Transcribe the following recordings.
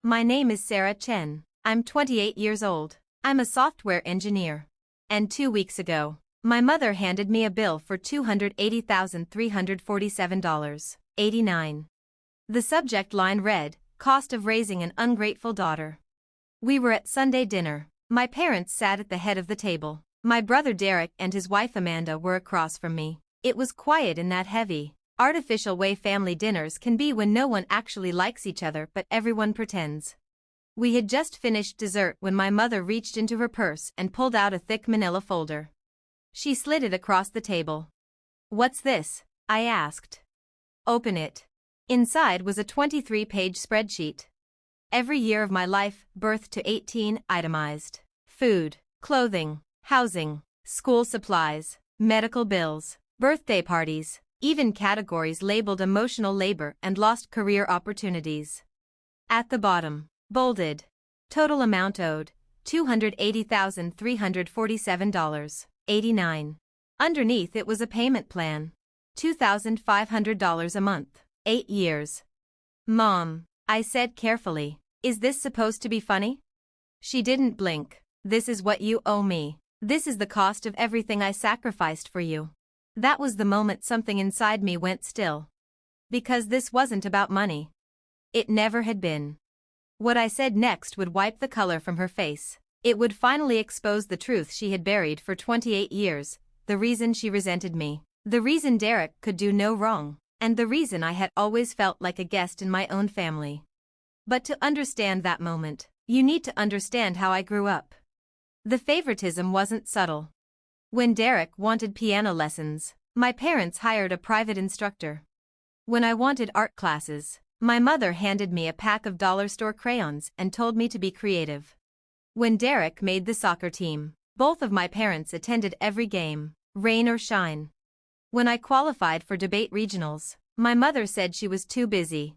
My name is Sarah Chen. I'm 28 years old. I'm a software engineer. And 2 weeks ago, my mother handed me a bill for $280,347.89. The subject line read, "Cost of raising an ungrateful daughter." We were at Sunday dinner. My parents sat at the head of the table. My brother Derek and his wife Amanda were across from me. It was quiet in that heavy, artificial way family dinners can be when no one actually likes each other but everyone pretends. We had just finished dessert when my mother reached into her purse and pulled out a thick manila folder. She slid it across the table. "What's this?" I asked. "Open it." Inside was a 23-page spreadsheet. Every year of my life, birth to 18, itemized. Food, clothing, housing, school supplies, medical bills, birthday parties, even categories labeled emotional labor and lost career opportunities. At the bottom, bolded, total amount owed, $280,347.89. Underneath it was a payment plan. $2,500 a month, 8 years. "Mom," I said carefully, "is this supposed to be funny?" She didn't blink. "This is what you owe me. This is the cost of everything I sacrificed for you." That was the moment something inside me went still. Because this wasn't about money. It never had been. What I said next would wipe the color from her face. It would finally expose the truth she had buried for 28 years, the reason she resented me, the reason Derek could do no wrong, and the reason I had always felt like a guest in my own family. But to understand that moment, you need to understand how I grew up. The favoritism wasn't subtle. When Derek wanted piano lessons, my parents hired a private instructor. When I wanted art classes, my mother handed me a pack of dollar store crayons and told me to be creative. When Derek made the soccer team, both of my parents attended every game, rain or shine. When I qualified for debate regionals, my mother said she was too busy.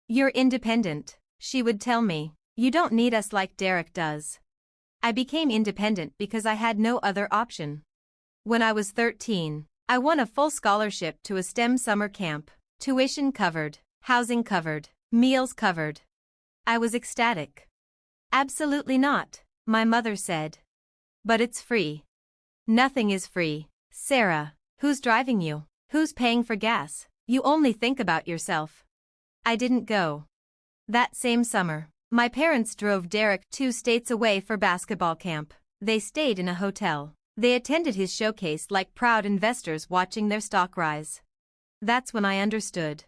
"You're independent," she would tell me. "You don't need us like Derek does." I became independent because I had no other option. When I was 13, I won a full scholarship to a STEM summer camp, tuition covered, housing covered, meals covered. I was ecstatic. "Absolutely not," my mother said. "But it's free." "Nothing is free, Sarah. Who's driving you? Who's paying for gas? You only think about yourself." I didn't go. That same summer, my parents drove Derek 2 states away for basketball camp. They stayed in a hotel. They attended his showcase like proud investors watching their stock rise. That's when I understood.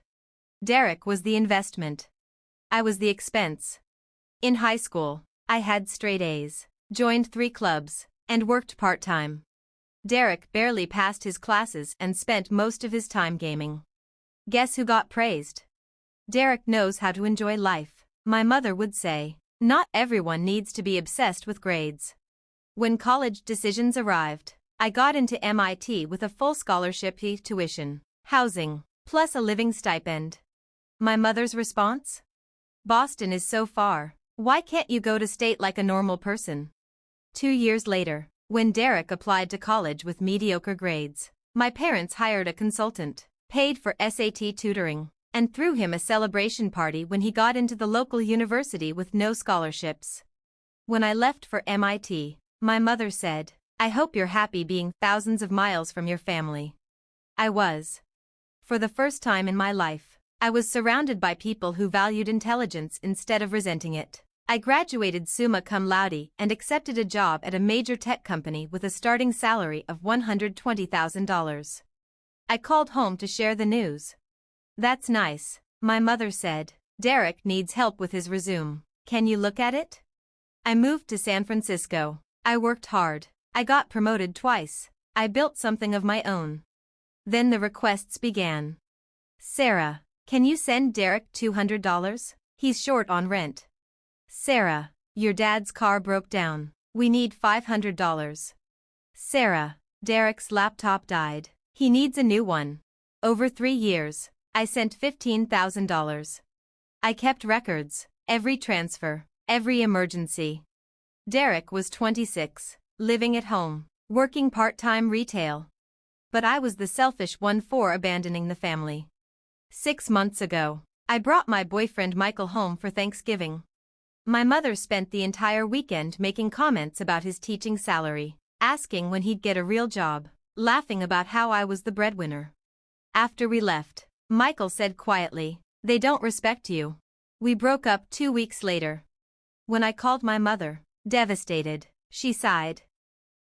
Derek was the investment. I was the expense. In high school, I had straight A's, joined 3 clubs, and worked part-time. Derek barely passed his classes and spent most of his time gaming. Guess who got praised? "Derek knows how to enjoy life," my mother would say. Not everyone needs to be obsessed with grades. When college decisions arrived, I got into MIT with a full scholarship, tuition, housing, plus a living stipend. My mother's response? "Boston is so far. Why can't you go to state like a normal person?" 2 years later, when Derek applied to college with mediocre grades, my parents hired a consultant, paid for SAT tutoring, and threw him a celebration party when he got into the local university with no scholarships. When I left for MIT, my mother said, "I hope you're happy being thousands of miles from your family." I was. For the first time in my life, I was surrounded by people who valued intelligence instead of resenting it. I graduated summa cum laude and accepted a job at a major tech company with a starting salary of $120,000. I called home to share the news. "That's nice," my mother said. "Derek needs help with his resume. Can you look at it?" I moved to San Francisco. I worked hard. I got promoted twice. I built something of my own. Then the requests began. "Sarah, can you send Derek $200? He's short on rent." "Sarah, your dad's car broke down. We need $500. "Sarah, Derek's laptop died. He needs a new one." Over 3 years, I sent $15,000. I kept records, every transfer, every emergency. Derek was 26, living at home, working part-time retail. But I was the selfish one for abandoning the family. 6 months ago, I brought my boyfriend Michael home for Thanksgiving. My mother spent the entire weekend making comments about his teaching salary, asking when he'd get a real job, laughing about how I was the breadwinner. After we left, Michael said quietly, "They don't respect you." We broke up 2 weeks later. When I called my mother, devastated, she sighed.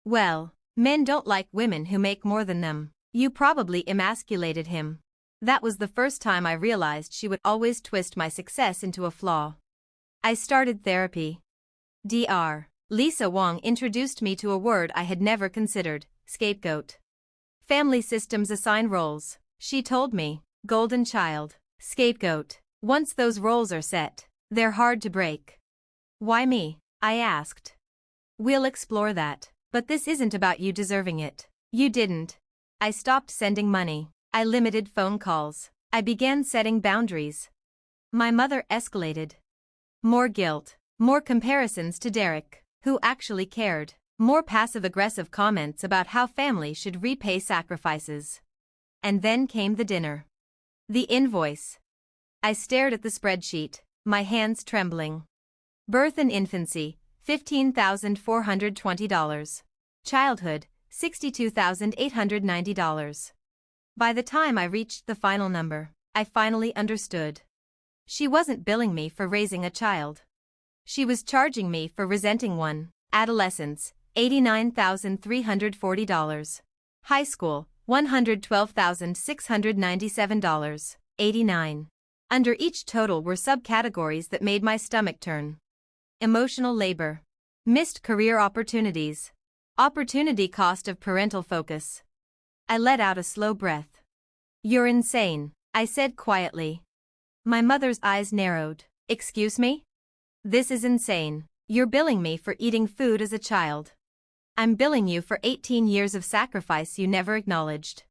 "Well, men don't like women who make more than them. You probably emasculated him." That was the first time I realized she would always twist my success into a flaw. I started therapy. Dr. Lisa Wong introduced me to a word I had never considered: scapegoat. Family systems assign roles, she told me: golden child, scapegoat. Once those roles are set, they're hard to break. Why me? I asked. We'll explore that, but this isn't about you deserving it. You didn't. I stopped sending money. I limited phone calls. I began setting boundaries. My mother escalated. More guilt, more comparisons to Derek, who actually cared, more passive-aggressive comments about how family should repay sacrifices. And then came the dinner. The invoice. I stared at the spreadsheet, my hands trembling. Birth and infancy, $15,420. Childhood, $62,890. By the time I reached the final number, I finally understood. She wasn't billing me for raising a child. She was charging me for resenting one. Adolescence, $89,340. High school, $112,697. 89. Under each total were subcategories that made my stomach turn. Emotional labor. Missed career opportunities. Opportunity cost of parental focus. I let out a slow breath. "You're insane," I said quietly. My mother's eyes narrowed. "Excuse me? This is insane. You're billing me for eating food as a child. I'm billing you for 18 years of sacrifice you never acknowledged.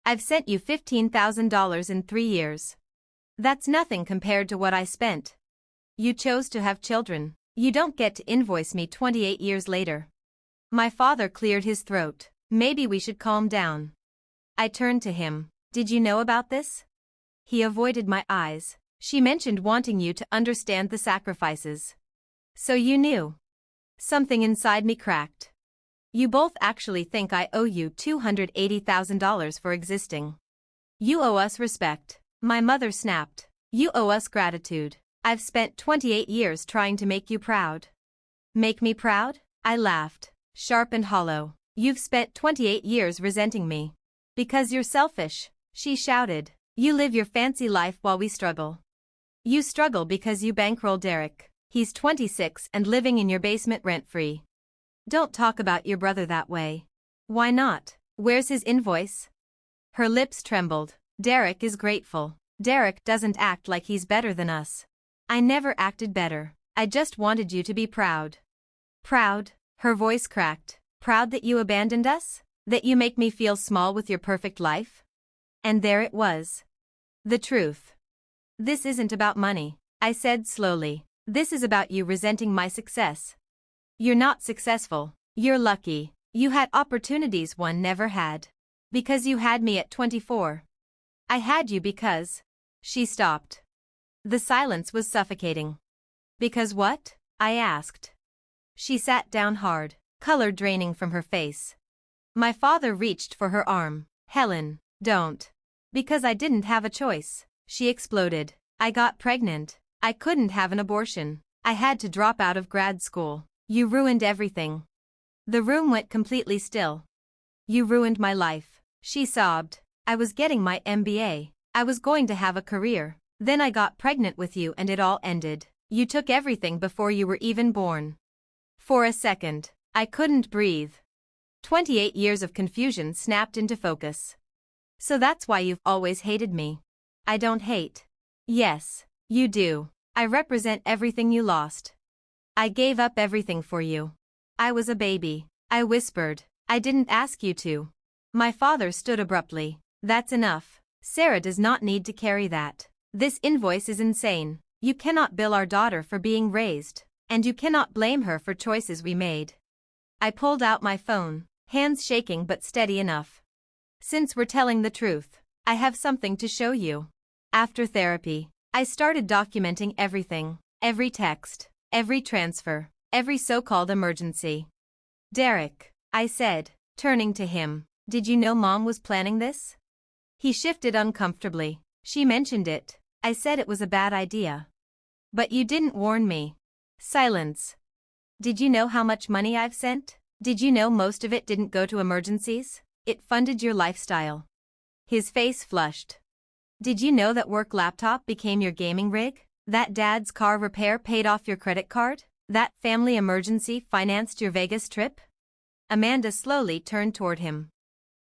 I've sent you $15,000 in 3 years. That's nothing compared to what I spent. You chose to have children. You don't get to invoice me 28 years later." My father cleared his throat. "Maybe we should calm down." I turned to him. "Did you know about this?" He avoided my eyes. "She mentioned wanting you to understand the sacrifices." "So you knew?" Something inside me cracked. "You both actually think I owe you $280,000 for existing. You owe us respect." My mother snapped. "You owe us gratitude. I've spent 28 years trying to make you proud." "Make me proud?" I laughed, sharp and hollow. "You've spent 28 years resenting me. Because you're selfish," she shouted. "You live your fancy life while we struggle. You struggle because you bankroll Derek. He's 26 and living in your basement rent-free. Don't talk about your brother that way." "Why not? Where's his invoice?" Her lips trembled. "Derek is grateful. Derek doesn't act like he's better than us." "I never acted better. I just wanted you to be proud." "Proud?" Her voice cracked. "Proud that you abandoned us? That you make me feel small with your perfect life?" And there it was. The truth. "This isn't about money," I said slowly. "This is about you resenting my success. You're not successful. You're lucky. You had opportunities one never had. Because you had me at 24. I had you because..." She stopped. The silence was suffocating. "Because what?" I asked. She sat down hard, color draining from her face. My father reached for her arm. "Helen, don't." "Because I didn't have a choice," she exploded. "I got pregnant. I couldn't have an abortion. I had to drop out of grad school. You ruined everything." The room went completely still. "You ruined my life," she sobbed. "I was getting my MBA. I was going to have a career. Then I got pregnant with you and it all ended. You took everything before you were even born." For a second, I couldn't breathe. 28 years of confusion snapped into focus. "So that's why you've always hated me." "I don't hate." "Yes, you do. I represent everything you lost. I gave up everything for you. I was a baby." I whispered. "I didn't ask you to." My father stood abruptly. "That's enough. Sarah does not need to carry that. This invoice is insane. You cannot bill our daughter for being raised, and you cannot blame her for choices we made." I pulled out my phone, hands shaking but steady enough. "Since we're telling the truth, I have something to show you." After therapy, I started documenting everything, every text, Every transfer. Every so-called emergency. Derek, I said, turning to him, did you know Mom was planning this? He shifted uncomfortably. She mentioned it. I said it was a bad idea. But you didn't warn me. Silence. Did you know how much money I've sent? Did you know most of it didn't go to emergencies? It funded your lifestyle. His face flushed. Did you know that work laptop became your gaming rig? That dad's car repair paid off your credit card? That family emergency financed your Vegas trip? Amanda slowly turned toward him.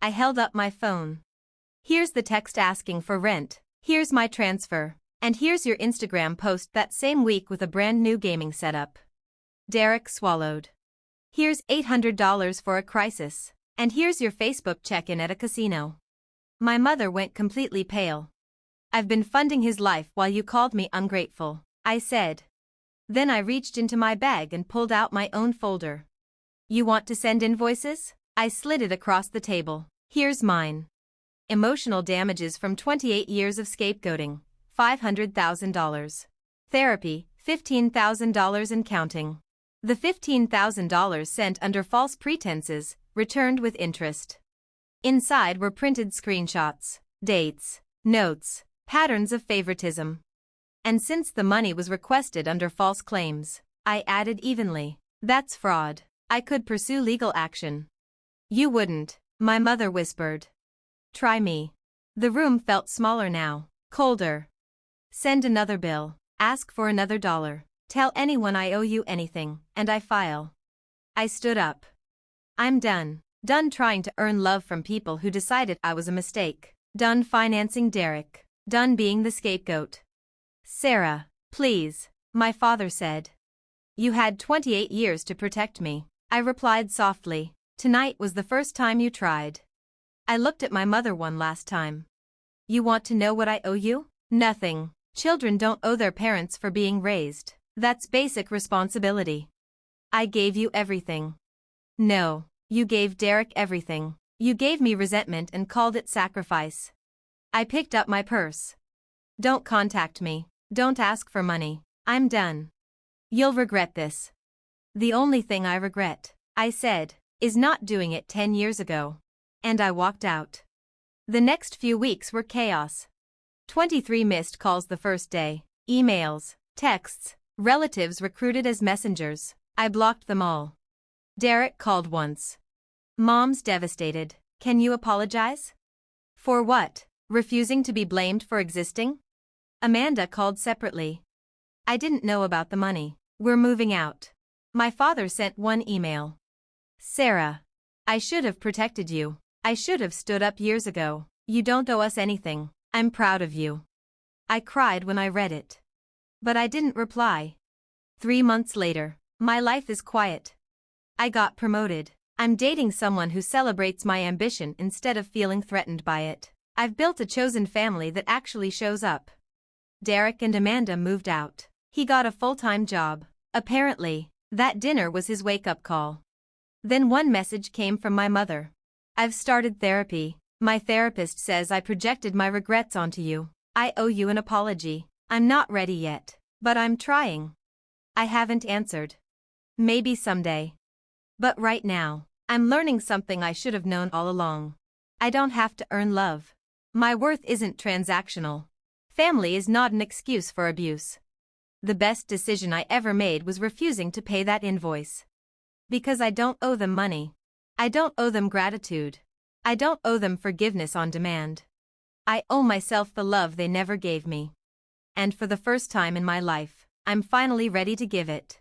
I held up my phone. Here's the text asking for rent. Here's my transfer. And here's your Instagram post that same week with a brand new gaming setup. Derek swallowed. Here's $800 for a crisis. And here's your Facebook check-in at a casino. My mother went completely pale. I've been funding his life while you called me ungrateful, I said. Then I reached into my bag and pulled out my own folder. You want to send invoices? I slid it across the table. Here's mine. Emotional damages from 28 years of scapegoating, $500,000. Therapy, $15,000 and counting. The $15,000 sent under false pretenses, returned with interest. Inside were printed screenshots, dates, notes, patterns of favoritism. And since the money was requested under false claims, I added evenly, that's fraud. I could pursue legal action. You wouldn't, my mother whispered. Try me. The room felt smaller now, colder. Send another bill, ask for another dollar, tell anyone I owe you anything, and I file. I stood up. I'm done. Done trying to earn love from people who decided I was a mistake. Done financing Derek. Done being the scapegoat. Sarah, please, my father said. You had 28 years to protect me. I replied softly. Tonight was the first time you tried. I looked at my mother one last time. You want to know what I owe you? Nothing. Children don't owe their parents for being raised. That's basic responsibility. I gave you everything. No, you gave Derek everything. You gave me resentment and called it sacrifice. I picked up my purse. Don't contact me. Don't ask for money. I'm done. You'll regret this. The only thing I regret, I said, is not doing it 10 years ago. And I walked out. The next few weeks were chaos. 23 missed calls the first day, emails, texts, relatives recruited as messengers. I blocked them all. Derek called once. Mom's devastated. Can you apologize? For what? Refusing to be blamed for existing? Amanda called separately. I didn't know about the money. We're moving out. My father sent one email. Sarah, I should have protected you. I should have stood up years ago. You don't owe us anything. I'm proud of you. I cried when I read it. But I didn't reply. 3 months later, my life is quiet. I got promoted. I'm dating someone who celebrates my ambition instead of feeling threatened by it. I've built a chosen family that actually shows up. Derek and Amanda moved out. He got a full-time job. Apparently, that dinner was his wake-up call. Then one message came from my mother. I've started therapy. My therapist says I projected my regrets onto you. I owe you an apology. I'm not ready yet, but I'm trying. I haven't answered. Maybe someday. But right now, I'm learning something I should have known all along. I don't have to earn love. My worth isn't transactional. Family is not an excuse for abuse. The best decision I ever made was refusing to pay that invoice. Because I don't owe them money. I don't owe them gratitude. I don't owe them forgiveness on demand. I owe myself the love they never gave me. And for the first time in my life, I'm finally ready to give it.